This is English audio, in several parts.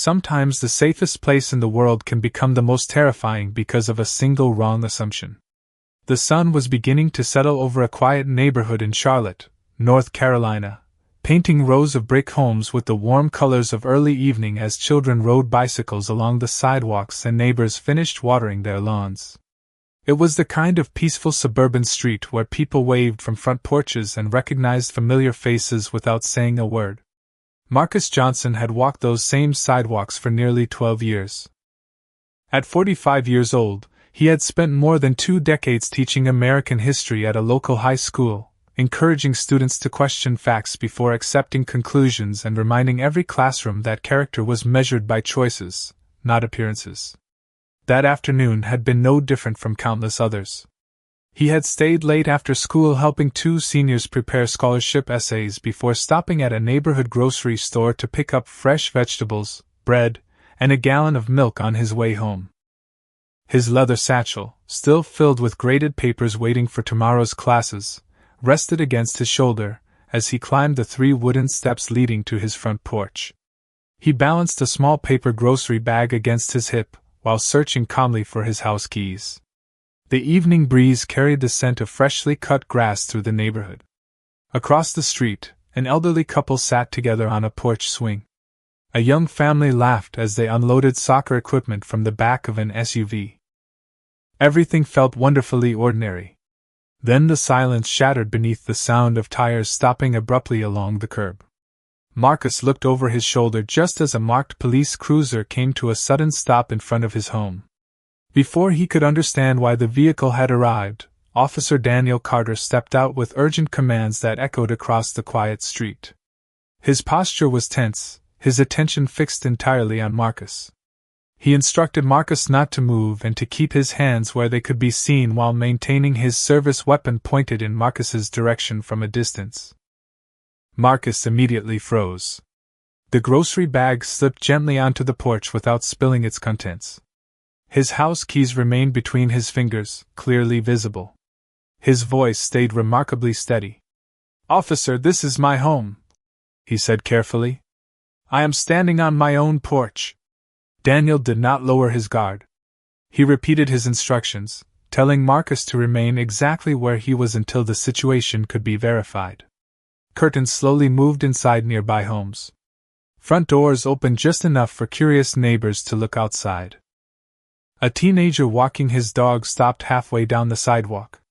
sometimes the safest place in the world can become the most terrifying because of a single wrong assumption. The sun was beginning to settle over a quiet neighborhood in Charlotte, North Carolina, painting rows of brick homes with the warm colors of early evening as children rode bicycles along the sidewalks and neighbors finished watering their lawns. It was the kind of peaceful suburban street where people waved from front porches and recognized familiar faces without saying a word. Marcus Johnson had walked those same sidewalks for nearly 12 years. At 45 years old, he had spent more than 2 decades teaching American history at a local high school, encouraging students to question facts before accepting conclusions and reminding every classroom that character was measured by choices, not appearances. That afternoon had been no different from countless others. He had stayed late after school helping 2 seniors prepare scholarship essays before stopping at a neighborhood grocery store to pick up fresh vegetables, bread, and a gallon of milk on his way home. His leather satchel, still filled with graded papers waiting for tomorrow's classes, rested against his shoulder as he climbed the 3 wooden steps leading to his front porch. He balanced a small paper grocery bag against his hip while searching calmly for his house keys. The evening breeze carried the scent of freshly cut grass through the neighborhood. Across the street, an elderly couple sat together on a porch swing. A young family laughed as they unloaded soccer equipment from the back of an SUV. Everything felt wonderfully ordinary. Then the silence shattered beneath the sound of tires stopping abruptly along the curb. Marcus looked over his shoulder just as a marked police cruiser came to a sudden stop in front of his home. Before he could understand why the vehicle had arrived, Officer Daniel Carter stepped out with urgent commands that echoed across the quiet street. His posture was tense, his attention fixed entirely on Marcus. He instructed Marcus not to move and to keep his hands where they could be seen while maintaining his service weapon pointed in Marcus's direction from a distance. Marcus immediately froze. The grocery bag slipped gently onto the porch without spilling its contents. His house keys remained between his fingers, clearly visible. His voice stayed remarkably steady. "Officer, this is my home," he said carefully. "I am standing on my own porch." Daniel did not lower his guard. He repeated his instructions, telling Marcus to remain exactly where he was until the situation could be verified. Curtains slowly moved inside nearby homes. Front doors opened just enough for curious neighbors to look outside. A teenager walking his dog stopped halfway down the sidewalk.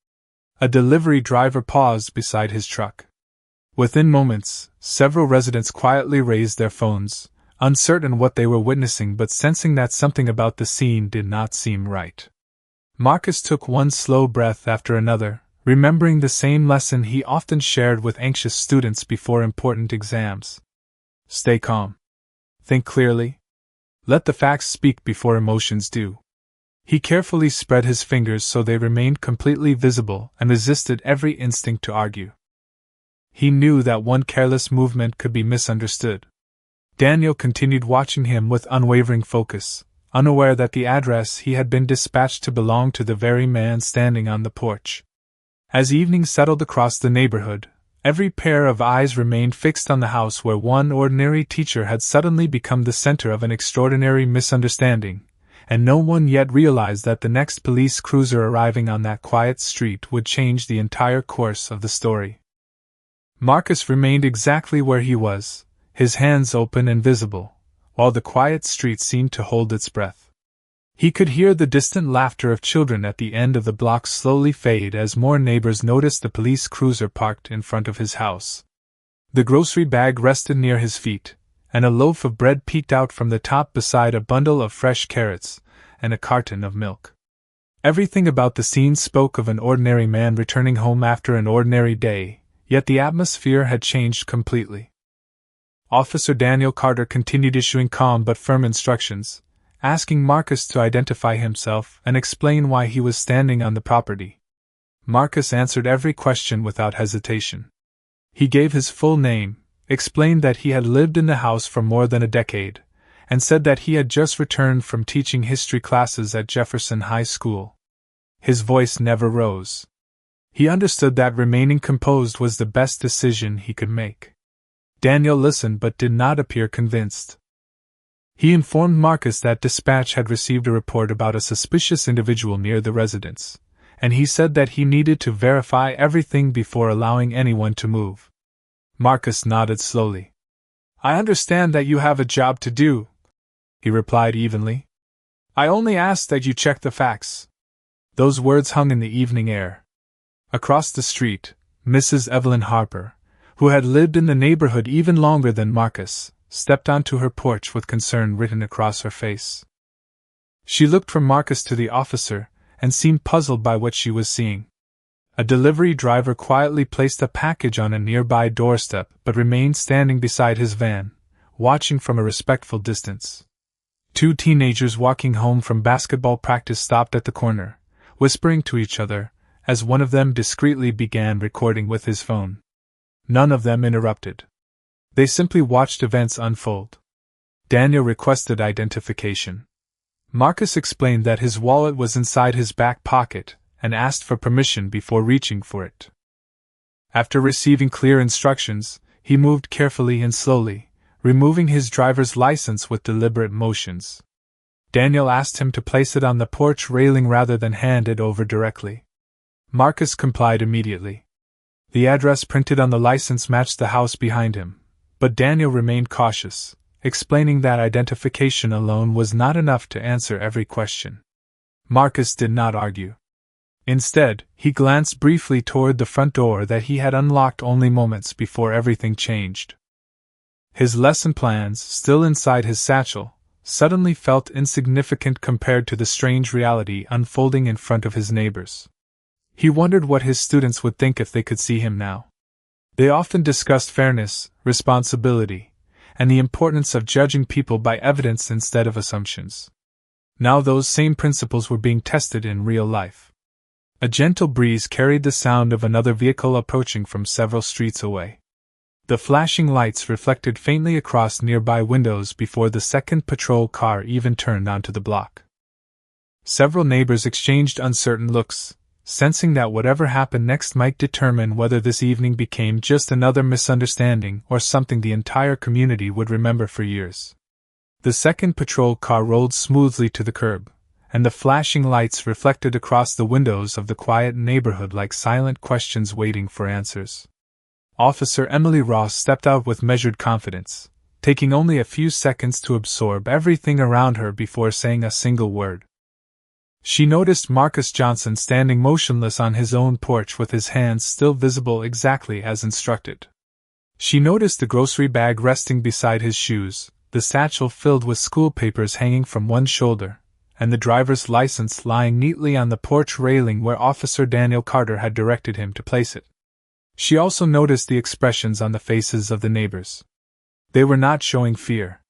A delivery driver paused beside his truck. Within moments, several residents quietly raised their phones, uncertain what they were witnessing but sensing that something about the scene did not seem right. Marcus took one slow breath after another, remembering the same lesson he often shared with anxious students before important exams. Stay calm. Think clearly. Let the facts speak before emotions do. He carefully spread his fingers so they remained completely visible and resisted every instinct to argue. He knew that one careless movement could be misunderstood. Daniel continued watching him with unwavering focus, unaware that the address he had been dispatched to belonged to the very man standing on the porch. As evening settled across the neighborhood, every pair of eyes remained fixed on the house where one ordinary teacher had suddenly become the center of an extraordinary misunderstanding, and no one yet realized that the next police cruiser arriving on that quiet street would change the entire course of the story. Marcus remained exactly where he was, his hands open and visible, while the quiet street seemed to hold its breath. He could hear the distant laughter of children at the end of the block slowly fade as more neighbors noticed the police cruiser parked in front of his house. The grocery bag rested near his feet, and a loaf of bread peeked out from the top beside a bundle of fresh carrots and a carton of milk. Everything about the scene spoke of an ordinary man returning home after an ordinary day, yet the atmosphere had changed completely. Officer Daniel Carter continued issuing calm but firm instructions, asking Marcus to identify himself and explain why he was standing on the property. Marcus answered every question without hesitation. He gave his full name, explained that he had lived in the house for more than a decade, and said that he had just returned from teaching history classes at Jefferson High School. His voice never rose. He understood that remaining composed was the best decision he could make. Daniel listened but did not appear convinced. He informed Marcus that dispatch had received a report about a suspicious individual near the residence, and he said that he needed to verify everything before allowing anyone to move. Marcus nodded slowly. "I understand that you have a job to do," he replied evenly. "I only ask that you check the facts." Those words hung in the evening air. Across the street, Mrs. Evelyn Harper, who had lived in the neighborhood even longer than Marcus, stepped onto her porch with concern written across her face. She looked from Marcus to the officer, and seemed puzzled by what she was seeing. A delivery driver quietly placed a package on a nearby doorstep but remained standing beside his van, watching from a respectful distance. Two teenagers walking home from basketball practice stopped at the corner, whispering to each other, as one of them discreetly began recording with his phone. None of them interrupted. They simply watched events unfold. Daniel requested identification. Marcus explained that his wallet was inside his back pocket, and asked for permission before reaching for it. After receiving clear instructions, he moved carefully and slowly, removing his driver's license with deliberate motions. Daniel asked him to place it on the porch railing rather than hand it over directly. Marcus complied immediately. The address printed on the license matched the house behind him, but Daniel remained cautious, explaining that identification alone was not enough to answer every question. Marcus did not argue. Instead, he glanced briefly toward the front door that he had unlocked only moments before everything changed. His lesson plans, still inside his satchel, suddenly felt insignificant compared to the strange reality unfolding in front of his neighbors. He wondered what his students would think if they could see him now. They often discussed fairness, responsibility, and the importance of judging people by evidence instead of assumptions. Now those same principles were being tested in real life. A gentle breeze carried the sound of another vehicle approaching from several streets away. The flashing lights reflected faintly across nearby windows before the second patrol car even turned onto the block. Several neighbors exchanged uncertain looks, sensing that whatever happened next might determine whether this evening became just another misunderstanding or something the entire community would remember for years. The second patrol car rolled smoothly to the curb, and the flashing lights reflected across the windows of the quiet neighborhood like silent questions waiting for answers. Officer Emily Ross stepped out with measured confidence, taking only a few seconds to absorb everything around her before saying a single word. She noticed Marcus Johnson standing motionless on his own porch with his hands still visible exactly as instructed. She noticed the grocery bag resting beside his shoes, the satchel filled with school papers hanging from one shoulder, and the driver's license lying neatly on the porch railing where Officer Daniel Carter had directed him to place it. She also noticed the expressions on the faces of the neighbors. They were not showing fear.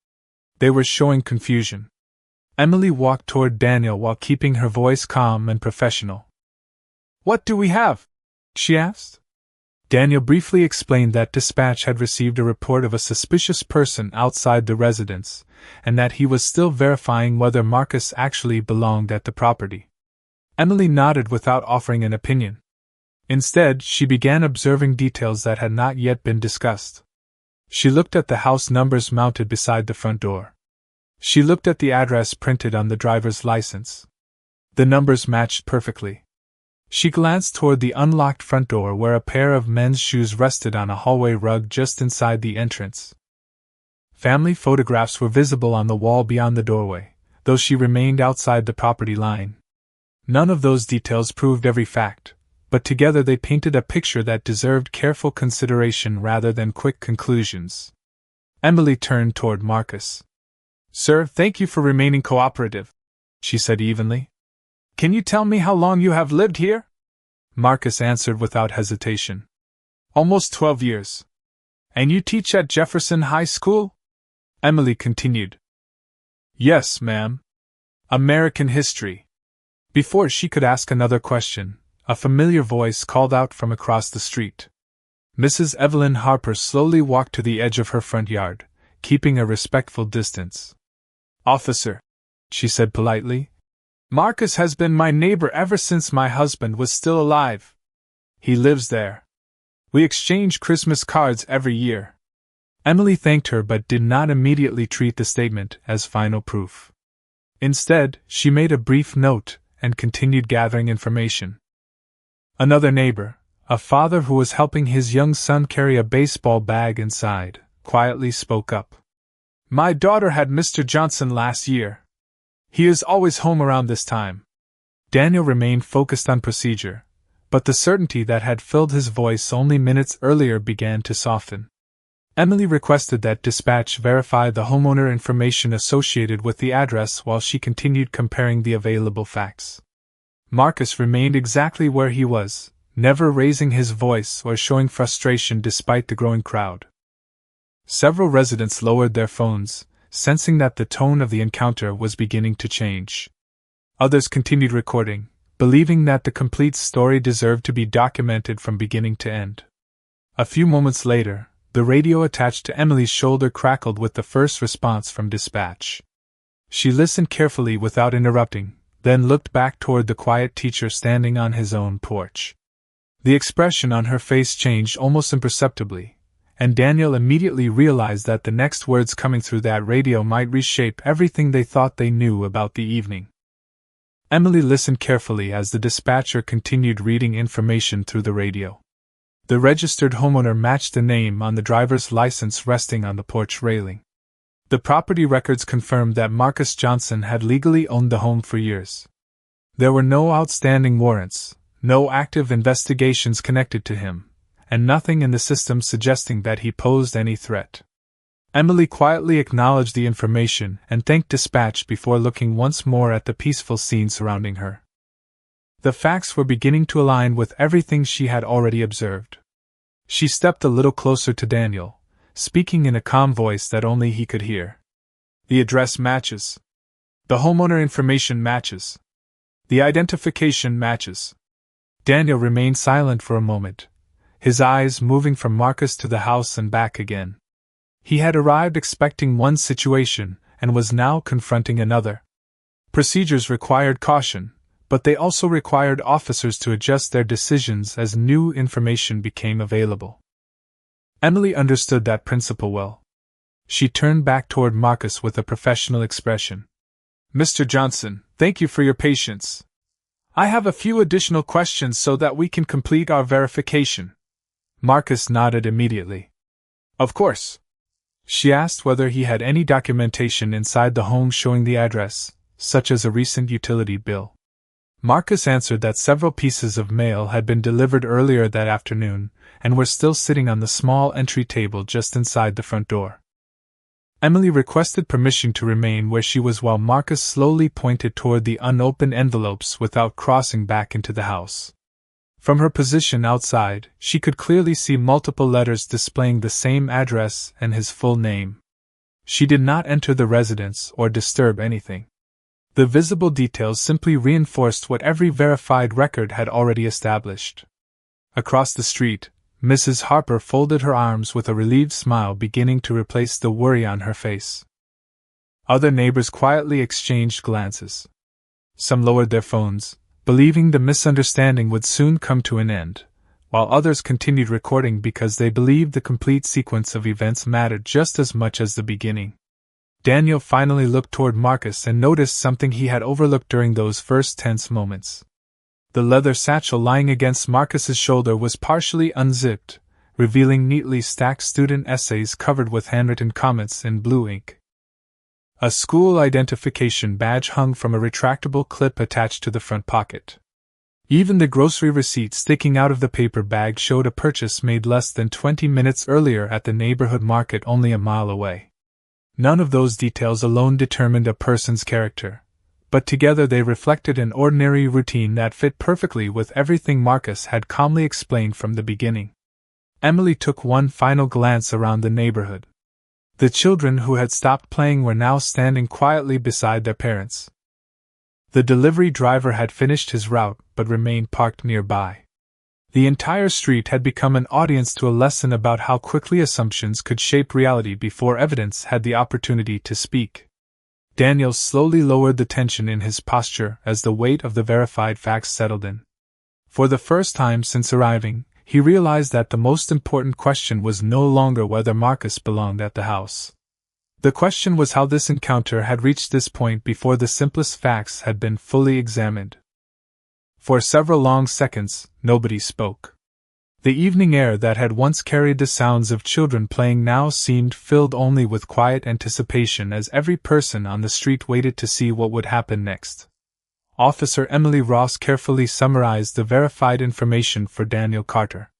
They were showing confusion. Emily walked toward Daniel while keeping her voice calm and professional. "What do we have?" she asked. Daniel briefly explained that dispatch had received a report of a suspicious person outside the residence, and that he was still verifying whether Marcus actually belonged at the property. Emily nodded without offering an opinion. Instead, she began observing details that had not yet been discussed. She looked at the house numbers mounted beside the front door. She looked at the address printed on the driver's license. The numbers matched perfectly. She glanced toward the unlocked front door where a pair of men's shoes rested on a hallway rug just inside the entrance. Family photographs were visible on the wall beyond the doorway, though she remained outside the property line. None of those details proved every fact, but together they painted a picture that deserved careful consideration rather than quick conclusions. Emily turned toward Marcus. "Sir, thank you for remaining cooperative," she said evenly. "Can you tell me how long you have lived here?" Marcus answered without hesitation. "Almost 12 years. And you teach at Jefferson High School?" Emily continued. "Yes, ma'am. American history." Before she could ask another question, a familiar voice called out from across the street. Mrs. Evelyn Harper slowly walked to the edge of her front yard, keeping a respectful distance. "Officer," she said politely, "Marcus has been my neighbor ever since my husband was still alive. He lives there. We exchange Christmas cards every year." Emily thanked her but did not immediately treat the statement as final proof. Instead, she made a brief note and continued gathering information. Another neighbor, a father who was helping his young son carry a baseball bag inside, quietly spoke up. "My daughter had Mr. Johnson last year. He is always home around this time." Daniel remained focused on procedure, but the certainty that had filled his voice only minutes earlier began to soften. Emily requested that dispatch verify the homeowner information associated with the address while she continued comparing the available facts. Marcus remained exactly where he was, never raising his voice or showing frustration despite the growing crowd. Several residents lowered their phones, sensing that the tone of the encounter was beginning to change. Others continued recording, believing that the complete story deserved to be documented from beginning to end. A few moments later, the radio attached to Emily's shoulder crackled with the first response from dispatch. She listened carefully without interrupting, then looked back toward the quiet teacher standing on his own porch. The expression on her face changed almost imperceptibly, and Daniel immediately realized that the next words coming through that radio might reshape everything they thought they knew about the evening. Emily listened carefully as the dispatcher continued reading information through the radio. The registered homeowner matched the name on the driver's license resting on the porch railing. The property records confirmed that Marcus Johnson had legally owned the home for years. There were no outstanding warrants, no active investigations connected to him, and nothing in the system suggesting that he posed any threat. Emily quietly acknowledged the information and thanked dispatch before looking once more at the peaceful scene surrounding her. The facts were beginning to align with everything she had already observed. She stepped a little closer to Daniel, speaking in a calm voice that only he could hear. "The address matches. The homeowner information matches. The identification matches." Daniel remained silent for a moment, his eyes moving from Marcus to the house and back again. He had arrived expecting one situation and was now confronting another. Procedures required caution, but they also required officers to adjust their decisions as new information became available. Emily understood that principle well. She turned back toward Marcus with a professional expression. "Mr. Johnson, thank you for your patience. I have a few additional questions so that we can complete our verification." Marcus nodded immediately. "Of course." She asked whether he had any documentation inside the home showing the address, such as a recent utility bill. Marcus answered that several pieces of mail had been delivered earlier that afternoon, and were still sitting on the small entry table just inside the front door. Emily requested permission to remain where she was while Marcus slowly pointed toward the unopened envelopes without crossing back into the house. From her position outside, she could clearly see multiple letters displaying the same address and his full name. She did not enter the residence or disturb anything. The visible details simply reinforced what every verified record had already established. Across the street, Mrs. Harper folded her arms with a relieved smile beginning to replace the worry on her face. Other neighbors quietly exchanged glances. Some lowered their phones, believing the misunderstanding would soon come to an end, while others continued recording because they believed the complete sequence of events mattered just as much as the beginning. Daniel finally looked toward Marcus and noticed something he had overlooked during those first tense moments. The leather satchel lying against Marcus's shoulder was partially unzipped, revealing neatly stacked student essays covered with handwritten comments in blue ink. A school identification badge hung from a retractable clip attached to the front pocket. Even the grocery receipt sticking out of the paper bag showed a purchase made less than 20 minutes earlier at the neighborhood market only a mile away. None of those details alone determined a person's character, but together they reflected an ordinary routine that fit perfectly with everything Marcus had calmly explained from the beginning. Emily took one final glance around the neighborhood. The children who had stopped playing were now standing quietly beside their parents. The delivery driver had finished his route but remained parked nearby. The entire street had become an audience to a lesson about how quickly assumptions could shape reality before evidence had the opportunity to speak. Daniel slowly lowered the tension in his posture as the weight of the verified facts settled in. For the first time since arriving, he realized that the most important question was no longer whether Marcus belonged at the house. The question was how this encounter had reached this point before the simplest facts had been fully examined. For several long seconds, nobody spoke. The evening air that had once carried the sounds of children playing now seemed filled only with quiet anticipation as every person on the street waited to see what would happen next. Officer Emily Ross carefully summarized the verified information for Daniel Carter.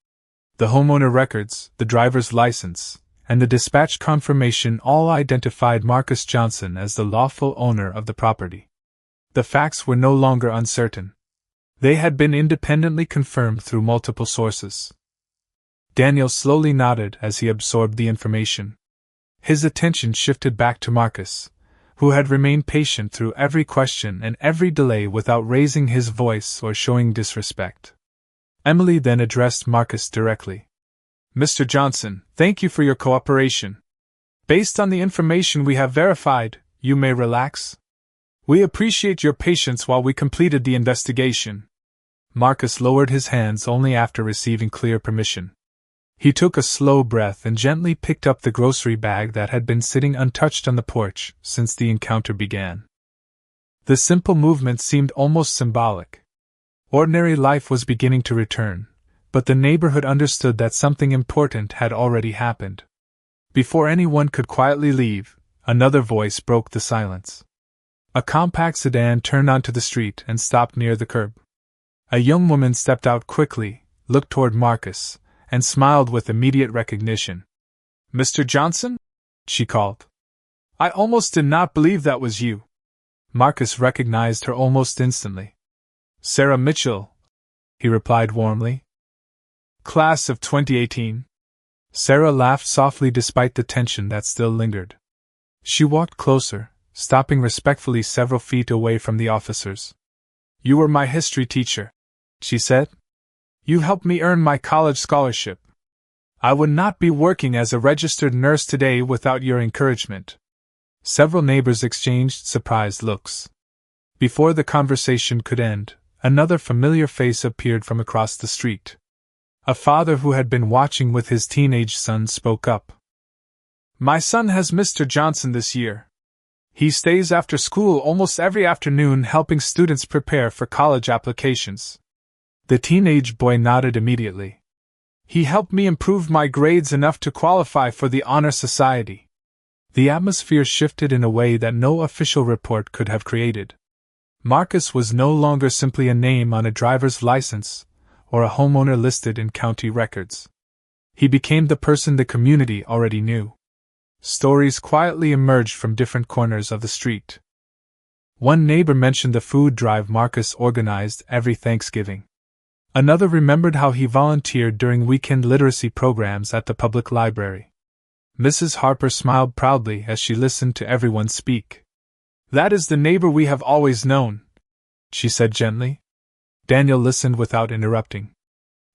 The homeowner records, the driver's license, and the dispatch confirmation all identified Marcus Johnson as the lawful owner of the property. The facts were no longer uncertain. They had been independently confirmed through multiple sources. Daniel slowly nodded as he absorbed the information. His attention shifted back to Marcus, who had remained patient through every question and every delay without raising his voice or showing disrespect. Emily then addressed Marcus directly. "Mr. Johnson, thank you for your cooperation. Based on the information we have verified, you may relax. We appreciate your patience while we completed the investigation." Marcus lowered his hands only after receiving clear permission. He took a slow breath and gently picked up the grocery bag that had been sitting untouched on the porch since the encounter began. The simple movement seemed almost symbolic. Ordinary life was beginning to return, but the neighborhood understood that something important had already happened. Before anyone could quietly leave, another voice broke the silence. A compact sedan turned onto the street and stopped near the curb. A young woman stepped out quickly, looked toward Marcus, and smiled with immediate recognition. "Mr. Johnson?" she called. "I almost did not believe that was you." Marcus recognized her almost instantly. "Sarah Mitchell," he replied warmly. "Class of 2018. Sarah laughed softly despite the tension that still lingered. She walked closer, stopping respectfully several feet away from the officers. "You were my history teacher," she said. "You helped me earn my college scholarship. I would not be working as a registered nurse today without your encouragement." Several neighbors exchanged surprised looks. Before the conversation could end, another familiar face appeared from across the street. A father who had been watching with his teenage son spoke up. "My son has Mr. Johnson this year. He stays after school almost every afternoon helping students prepare for college applications." The teenage boy nodded immediately. "He helped me improve my grades enough to qualify for the Honor Society." The atmosphere shifted in a way that no official report could have created. Marcus was no longer simply a name on a driver's license or a homeowner listed in county records. He became the person the community already knew. Stories quietly emerged from different corners of the street. One neighbor mentioned the food drive Marcus organized every Thanksgiving. Another remembered how he volunteered during weekend literacy programs at the public library. Mrs. Harper smiled proudly as she listened to everyone speak. "That is the neighbor we have always known," she said gently. Daniel listened without interrupting.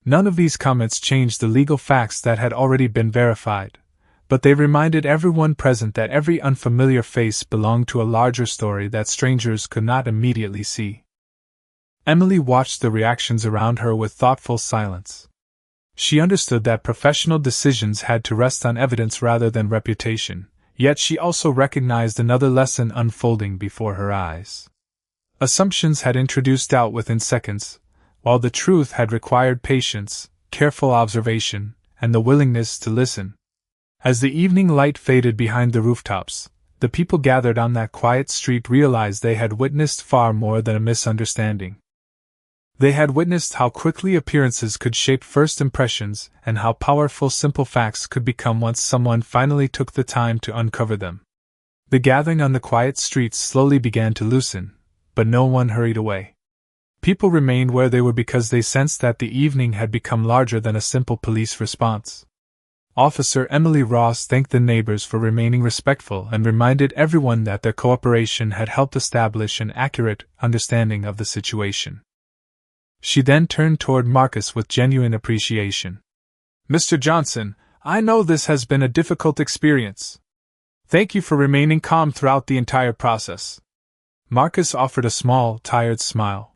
None of these comments changed the legal facts that had already been verified, but they reminded everyone present that every unfamiliar face belonged to a larger story that strangers could not immediately see. Emily watched the reactions around her with thoughtful silence. She understood that professional decisions had to rest on evidence rather than reputation, yet she also recognized another lesson unfolding before her eyes. Assumptions had introduced doubt within seconds, while the truth had required patience, careful observation, and the willingness to listen. As the evening light faded behind the rooftops, the people gathered on that quiet street realized they had witnessed far more than a misunderstanding. They had witnessed how quickly appearances could shape first impressions and how powerful simple facts could become once someone finally took the time to uncover them. The gathering on the quiet streets slowly began to loosen, but no one hurried away. People remained where they were because they sensed that the evening had become larger than a simple police response. Officer Emily Ross thanked the neighbors for remaining respectful and reminded everyone that their cooperation had helped establish an accurate understanding of the situation. She then turned toward Marcus with genuine appreciation. "Mr. Johnson, I know this has been a difficult experience. Thank you for remaining calm throughout the entire process." Marcus offered a small, tired smile.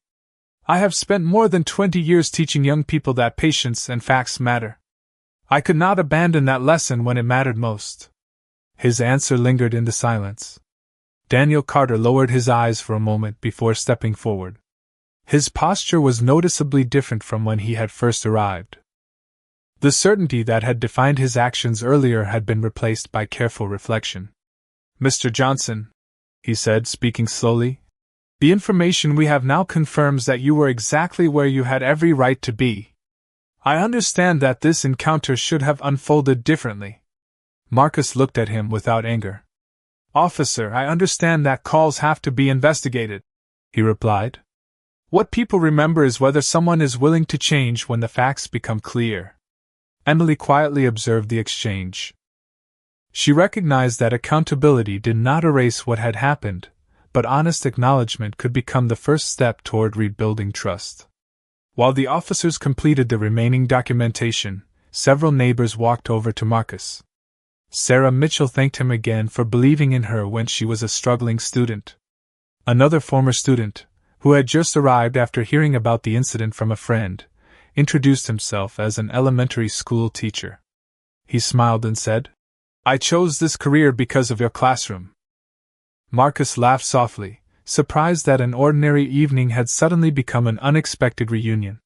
I have spent more than 20 years teaching young people that patience and facts matter. I could not abandon that lesson when it mattered most." His answer lingered in the silence. Daniel Carter lowered his eyes for a moment before stepping forward. His posture was noticeably different from when he had first arrived. The certainty that had defined his actions earlier had been replaced by careful reflection. "Mr. Johnson," he said, speaking slowly, "the information we have now confirms that you were exactly where you had every right to be. I understand that this encounter should have unfolded differently." Marcus looked at him without anger. "Officer, I understand that calls have to be investigated," he replied. "What people remember is whether someone is willing to change when the facts become clear." Emily quietly observed the exchange. She recognized that accountability did not erase what had happened, but honest acknowledgement could become the first step toward rebuilding trust. While the officers completed the remaining documentation, several neighbors walked over to Marcus. Sarah Mitchell thanked him again for believing in her when she was a struggling student. Another former student, who had just arrived after hearing about the incident from a friend, introduced himself as an elementary school teacher. He smiled and said, "I chose this career because of your classroom." Marcus laughed softly, surprised that an ordinary evening had suddenly become an unexpected reunion.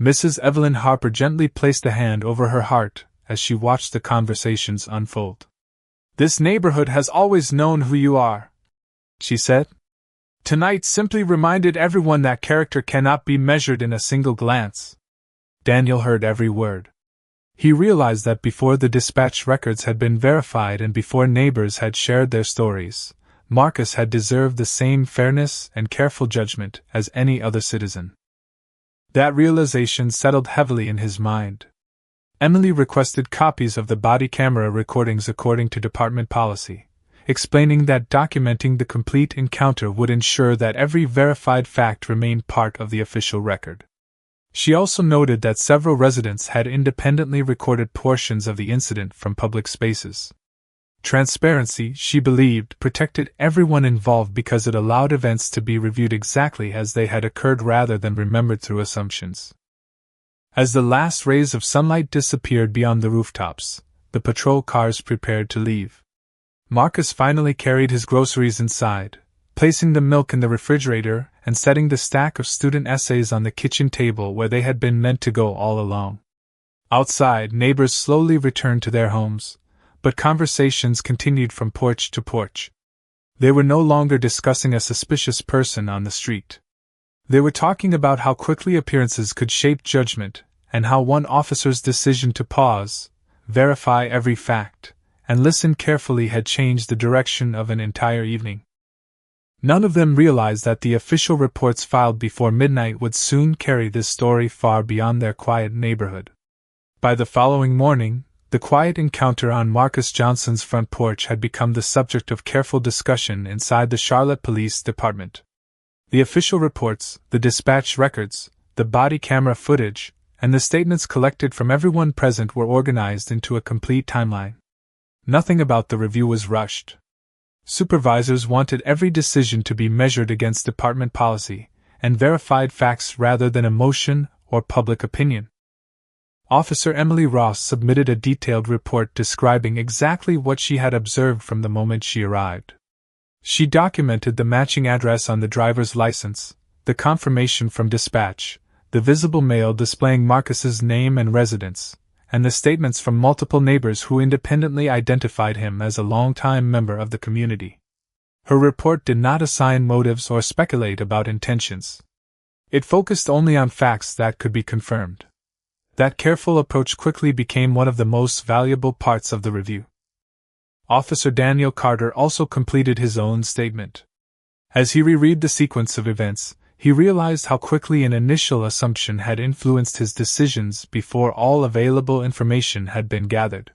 Mrs. Evelyn Harper gently placed a hand over her heart as she watched the conversations unfold. "This neighborhood has always known who you are," she said. "Tonight simply reminded everyone that character cannot be measured in a single glance." Daniel heard every word. He realized that before the dispatch records had been verified and before neighbors had shared their stories, Marcus had deserved the same fairness and careful judgment as any other citizen. That realization settled heavily in his mind. Emily requested copies of the body camera recordings according to department policy, explaining that documenting the complete encounter would ensure that every verified fact remained part of the official record. She also noted that several residents had independently recorded portions of the incident from public spaces. Transparency, she believed, protected everyone involved because it allowed events to be reviewed exactly as they had occurred rather than remembered through assumptions. As the last rays of sunlight disappeared beyond the rooftops, the patrol cars prepared to leave. Marcus finally carried his groceries inside, placing the milk in the refrigerator and setting the stack of student essays on the kitchen table where they had been meant to go all along. Outside, neighbors slowly returned to their homes, but conversations continued from porch to porch. They were no longer discussing a suspicious person on the street. They were talking about how quickly appearances could shape judgment, and how one officer's decision to pause, verify every fact, and listen carefully had changed the direction of an entire evening. None of them realized that the official reports filed before midnight would soon carry this story far beyond their quiet neighborhood. By the following morning, the quiet encounter on Marcus Johnson's front porch had become the subject of careful discussion inside the Charlotte Police Department. The official reports, the dispatch records, the body camera footage, and the statements collected from everyone present were organized into a complete timeline. Nothing about the review was rushed. Supervisors wanted every decision to be measured against department policy and verified facts rather than emotion or public opinion. Officer Emily Ross submitted a detailed report describing exactly what she had observed from the moment she arrived. She documented the matching address on the driver's license, the confirmation from dispatch, the visible mail displaying Marcus's name and residence, and the statements from multiple neighbors who independently identified him as a longtime member of the community. Her report did not assign motives or speculate about intentions. It focused only on facts that could be confirmed. That careful approach quickly became one of the most valuable parts of the review. Officer Daniel Carter also completed his own statement. As he reread the sequence of events, he realized how quickly an initial assumption had influenced his decisions before all available information had been gathered.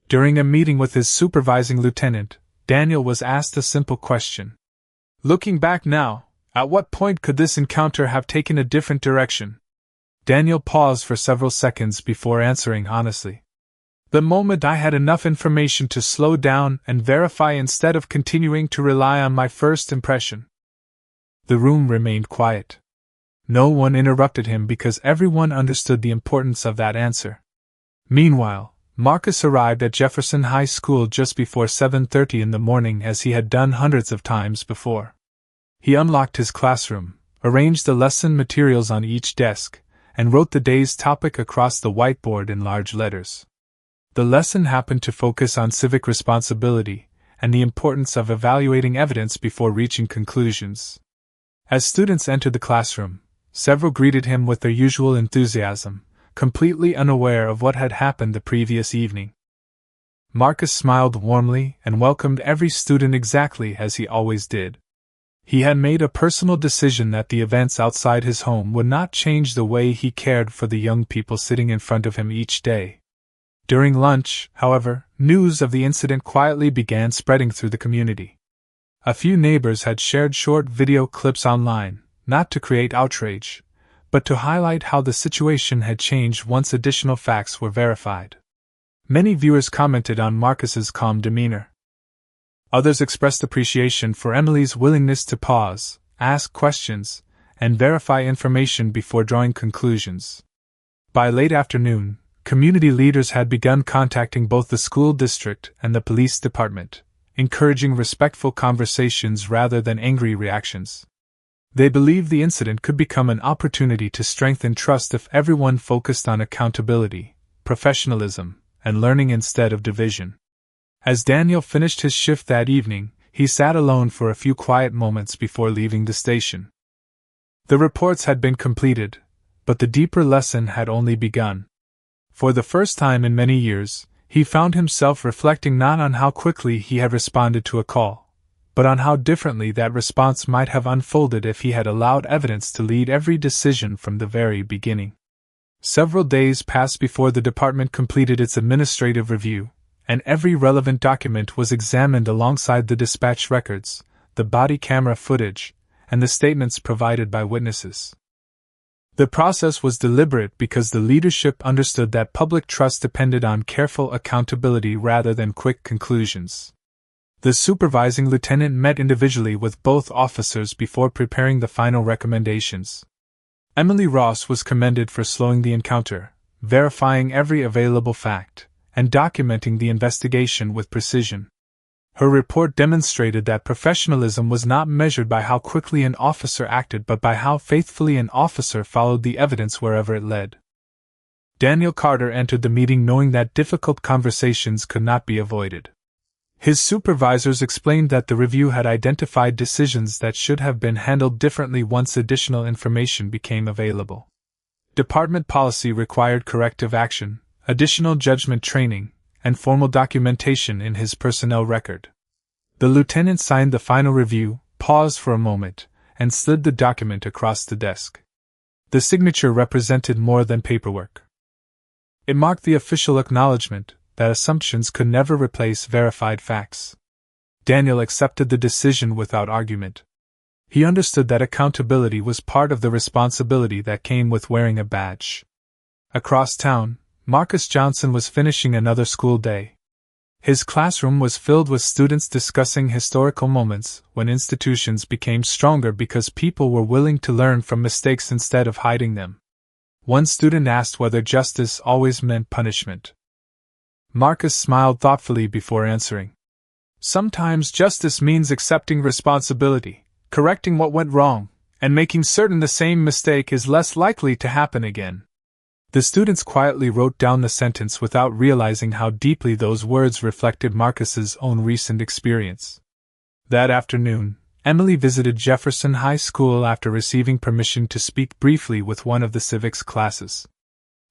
During a meeting with his supervising lieutenant, Daniel was asked a simple question. "Looking back now, at what point could this encounter have taken a different direction?" Daniel paused for several seconds before answering honestly. "The moment I had enough information to slow down and verify instead of continuing to rely on my first impression." The room remained quiet. No one interrupted him because everyone understood the importance of that answer. Meanwhile, Marcus arrived at Jefferson High School just before 7:30 in the morning, as he had done hundreds of times before. He unlocked his classroom, arranged the lesson materials on each desk, and wrote the day's topic across the whiteboard in large letters. The lesson happened to focus on civic responsibility and the importance of evaluating evidence before reaching conclusions. As students entered the classroom, several greeted him with their usual enthusiasm, completely unaware of what had happened the previous evening. Marcus smiled warmly and welcomed every student exactly as he always did. He had made a personal decision that the events outside his home would not change the way he cared for the young people sitting in front of him each day. During lunch, however, news of the incident quietly began spreading through the community. A few neighbors had shared short video clips online, not to create outrage, but to highlight how the situation had changed once additional facts were verified. Many viewers commented on Marcus's calm demeanor. Others expressed appreciation for Emily's willingness to pause, ask questions, and verify information before drawing conclusions. By late afternoon, community leaders had begun contacting both the school district and the police department, encouraging respectful conversations rather than angry reactions. They believed the incident could become an opportunity to strengthen trust if everyone focused on accountability, professionalism, and learning instead of division. As Daniel finished his shift that evening, he sat alone for a few quiet moments before leaving the station. The reports had been completed, but the deeper lesson had only begun. For the first time in many years, he found himself reflecting not on how quickly he had responded to a call, but on how differently that response might have unfolded if he had allowed evidence to lead every decision from the very beginning. Several days passed before the department completed its administrative review, and every relevant document was examined alongside the dispatch records, the body camera footage, and the statements provided by witnesses. The process was deliberate because the leadership understood that public trust depended on careful accountability rather than quick conclusions. The supervising lieutenant met individually with both officers before preparing the final recommendations. Emily Ross was commended for slowing the encounter, verifying every available fact, and documenting the investigation with precision. Her report demonstrated that professionalism was not measured by how quickly an officer acted but by how faithfully an officer followed the evidence wherever it led. Daniel Carter entered the meeting knowing that difficult conversations could not be avoided. His supervisors explained that the review had identified decisions that should have been handled differently once additional information became available. Department policy required corrective action, additional judgment training, and formal documentation in his personnel record. The lieutenant signed the final review, paused for a moment, and slid the document across the desk. The signature represented more than paperwork. It marked the official acknowledgement that assumptions could never replace verified facts. Daniel accepted the decision without argument. He understood that accountability was part of the responsibility that came with wearing a badge. Across town, Marcus Johnson was finishing another school day. His classroom was filled with students discussing historical moments when institutions became stronger because people were willing to learn from mistakes instead of hiding them. One student asked whether justice always meant punishment. Marcus smiled thoughtfully before answering. Sometimes justice means accepting responsibility, correcting what went wrong, and making certain the same mistake is less likely to happen again. The students quietly wrote down the sentence without realizing how deeply those words reflected Marcus's own recent experience. That afternoon, Emily visited Jefferson High School after receiving permission to speak briefly with one of the civics classes.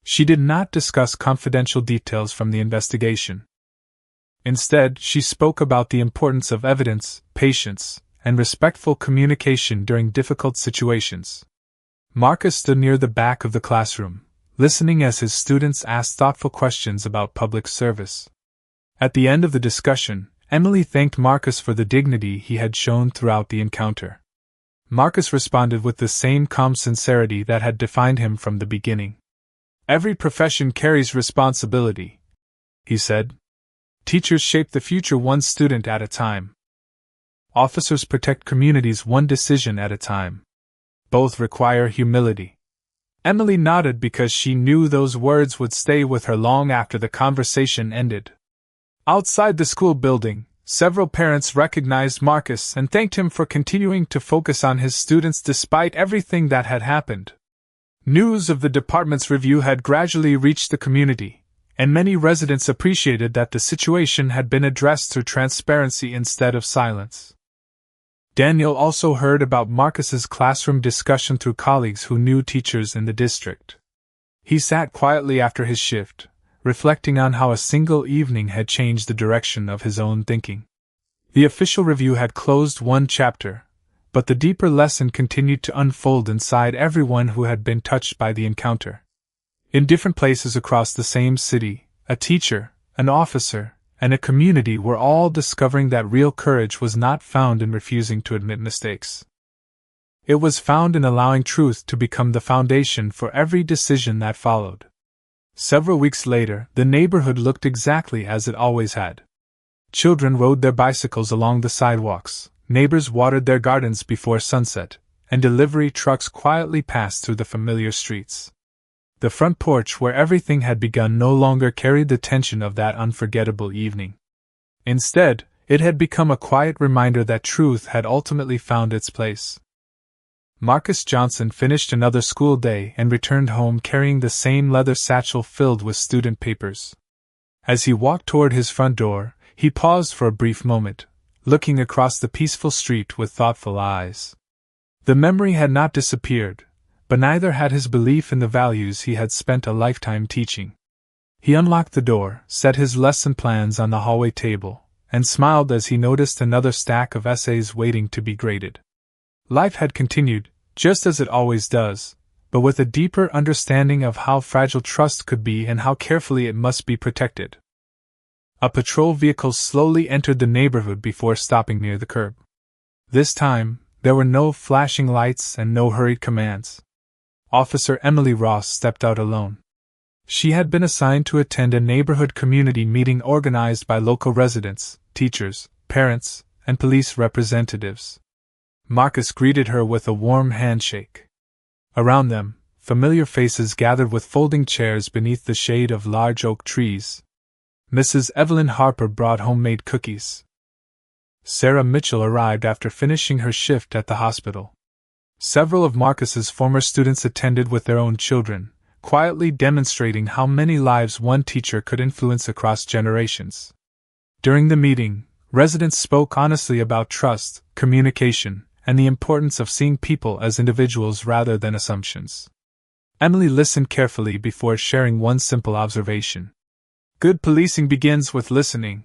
She did not discuss confidential details from the investigation. Instead, she spoke about the importance of evidence, patience, and respectful communication during difficult situations. Marcus stood near the back of the classroom, listening as his students asked thoughtful questions about public service. At the end of the discussion, Emily thanked Marcus for the dignity he had shown throughout the encounter. Marcus responded with the same calm sincerity that had defined him from the beginning. Every profession carries responsibility, he said. Teachers shape the future one student at a time. Officers protect communities one decision at a time. Both require humility. Emily nodded because she knew those words would stay with her long after the conversation ended. Outside the school building, several parents recognized Marcus and thanked him for continuing to focus on his students despite everything that had happened. News of the department's review had gradually reached the community, and many residents appreciated that the situation had been addressed through transparency instead of silence. Daniel also heard about Marcus's classroom discussion through colleagues who knew teachers in the district. He sat quietly after his shift, reflecting on how a single evening had changed the direction of his own thinking. The official review had closed one chapter, but the deeper lesson continued to unfold inside everyone who had been touched by the encounter. In different places across the same city, a teacher, an officer, and a community were all discovering that real courage was not found in refusing to admit mistakes. It was found in allowing truth to become the foundation for every decision that followed. Several weeks later, the neighborhood looked exactly as it always had. Children rode their bicycles along the sidewalks, neighbors watered their gardens before sunset, and delivery trucks quietly passed through the familiar streets. The front porch where everything had begun no longer carried the tension of that unforgettable evening. Instead, it had become a quiet reminder that truth had ultimately found its place. Marcus Johnson finished another school day and returned home carrying the same leather satchel filled with student papers. As he walked toward his front door, he paused for a brief moment, looking across the peaceful street with thoughtful eyes. The memory had not disappeared, but neither had his belief in the values he had spent a lifetime teaching. He unlocked the door, set his lesson plans on the hallway table, and smiled as he noticed another stack of essays waiting to be graded. Life had continued, just as it always does, but with a deeper understanding of how fragile trust could be and how carefully it must be protected. A patrol vehicle slowly entered the neighborhood before stopping near the curb. This time, there were no flashing lights and no hurried commands. Officer Emily Ross stepped out alone. She had been assigned to attend a neighborhood community meeting organized by local residents, teachers, parents, and police representatives. Marcus greeted her with a warm handshake. Around them, familiar faces gathered with folding chairs beneath the shade of large oak trees. Mrs. Evelyn Harper brought homemade cookies. Sarah Mitchell arrived after finishing her shift at the hospital. Several of Marcus's former students attended with their own children, quietly demonstrating how many lives one teacher could influence across generations. During the meeting, residents spoke honestly about trust, communication, and the importance of seeing people as individuals rather than assumptions. Emily listened carefully before sharing one simple observation. Good policing begins with listening.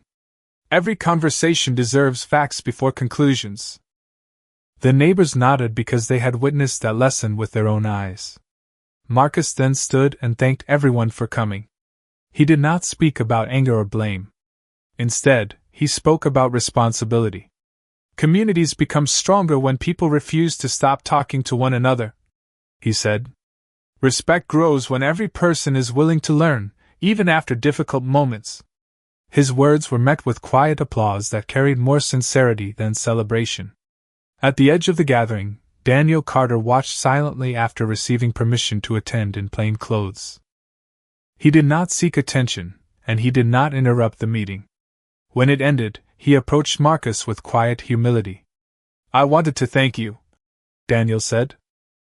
Every conversation deserves facts before conclusions. The neighbors nodded because they had witnessed that lesson with their own eyes. Marcus then stood and thanked everyone for coming. He did not speak about anger or blame. Instead, he spoke about responsibility. Communities become stronger when people refuse to stop talking to one another, he said. Respect grows when every person is willing to learn, even after difficult moments. His words were met with quiet applause that carried more sincerity than celebration. At the edge of the gathering, Daniel Carter watched silently after receiving permission to attend in plain clothes. He did not seek attention, and he did not interrupt the meeting. When it ended, he approached Marcus with quiet humility. I wanted to thank you, Daniel said.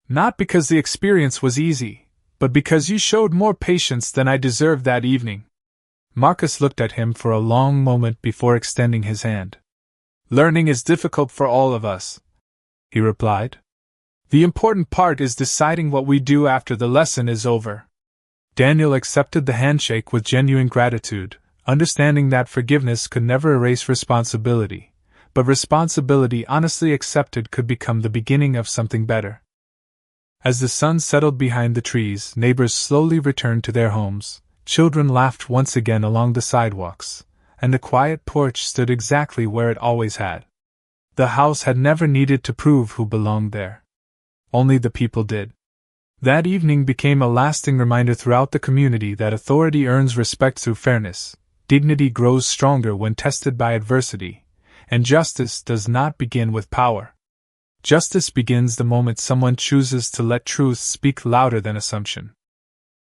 Not because the experience was easy, but because you showed more patience than I deserved that evening. Marcus looked at him for a long moment before extending his hand. Learning is difficult for all of us, he replied. The important part is deciding what we do after the lesson is over. Daniel accepted the handshake with genuine gratitude, understanding that forgiveness could never erase responsibility, but responsibility honestly accepted could become the beginning of something better. As the sun settled behind the trees, neighbors slowly returned to their homes, children laughed once again along the sidewalks, and the quiet porch stood exactly where it always had. The house had never needed to prove who belonged there. Only the people did. That evening became a lasting reminder throughout the community that authority earns respect through fairness, dignity grows stronger when tested by adversity, and justice does not begin with power. Justice begins the moment someone chooses to let truth speak louder than assumption.